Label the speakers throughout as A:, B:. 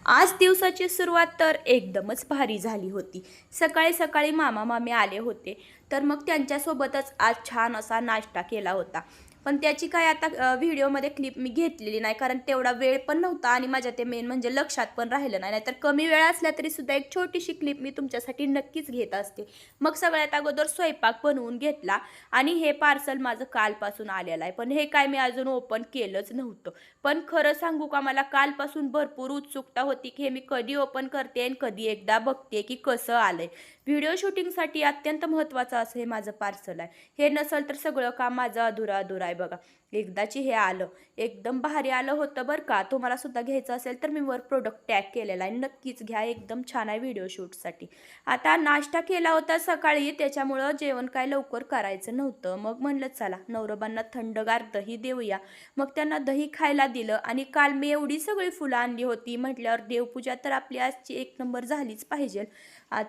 A: आज दिवसाची सुरुवात तर एकदमच भारी झाली होती. सकाळी सकाळी मामा मामी आले होते, तर मग त्यांच्यासोबतच आज छान असा नाश्ता केला होता. पण त्याची काय आता व्हिडिओमध्ये क्लिप मी घेतलेली नाही, कारण तेवढा वेळ पण नव्हता आणि माझ्या ते मेन म्हणजे लक्षात पण राहिलं नाही. नाहीतर कमी वेळ असला तरी सुद्धा एक छोटीशी क्लिप मी तुमच्यासाठी नक्कीच घेत असते. मग सगळ्यात अगोदर स्वयंपाक बनवून घेतला आणि हे पार्सल माझं कालपासून आलेलं आहे. पण हे काय मी अजून ओपन केलंच नव्हतं. पण खरं सांगू का, मला कालपासून भरपूर उत्सुकता होती की हे मी कधी ओपन करते आणि कधी एकदा बघते की कसं आलंय. व्हिडिओ शूटिंगसाठी अत्यंत महत्त्वाचं असं हे माझं पार्सल आहे. हे नसेल तर सगळं काम माझं अधुरं अधुरं आहे बघा. एकदाची हे आलं, एकदम भारी आलं होतं बरं का. तुम्हाला सुद्धा घ्यायचं असेल तर मी वर प्रोडक्ट टॅग केलेला आहे, नक्कीच घ्या, एकदम छान आहे व्हिडिओ शूटसाठी. आता नाश्ता केला होता सकाळी, त्याच्यामुळं जेवण काय लवकर करायचं नव्हतं. मग म्हणलं चला नवरोबांना थंडगार दही देऊया. मग त्यांना दही खायला दिलं आणि काल मी एवढी सगळी फुलं आणली होती म्हटल्यावर देवपूजा तर आपली आजची एक नंबर झालीच पाहिजे.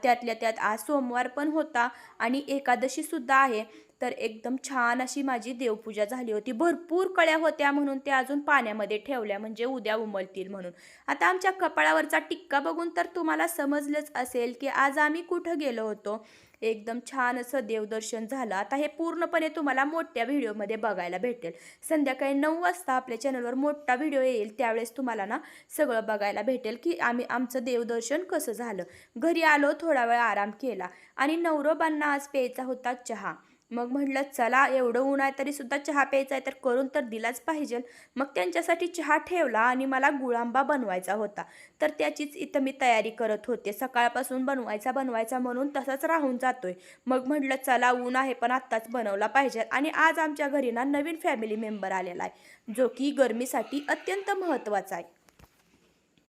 A: त्यातल्या त्यात आज सोमवार पण होता आणि एकादशी सुद्धा आहे. तर एकदम छान अशी माझी देवपूजा झाली होती. भरपूर कळ्या होत्या म्हणून त्या अजून पाण्यामध्ये ठेवल्या, म्हणजे उद्या उमलतील म्हणून. आता आमच्या कपाळावरचा टिक्का बघून तर तुम्हाला समजलंच असेल की आज आम्ही कुठं गेलो होतो. एकदम छान असं देवदर्शन झालं. आता हे पूर्णपणे तुम्हाला मोठ्या व्हिडिओमध्ये बघायला भेटेल. संध्याकाळी 9 वाजता आपल्या चॅनलवर मोठा व्हिडिओ येईल, त्यावेळेस तुम्हाला ना सगळं बघायला भेटेल की आमचं देवदर्शन कसं झालं. घरी आलो, थोडा वेळ आराम केला आणि नवरोबांना आज प्यायचा होता चहा. मग म्हटलं चला एवढं ऊन आहे तरी सुद्धा चहा प्यायचा आहे तर करून तर दिलाच पाहिजे. मग त्यांच्यासाठी चहा ठेवला आणि मला गुळांबा बनवायचा होता. तर त्याचीच इथं मी तयारी करत होते. सकाळपासून बनवायचा म्हणून तसाच राहून जातोय. मग म्हटलं चला ऊन आहे पण आत्ताच बनवला पाहिजे. आणि आज आमच्या घरी ना नवीन फॅमिली मेंबर आलेला आहे, जो की गरमीसाठी अत्यंत महत्त्वाचा आहे.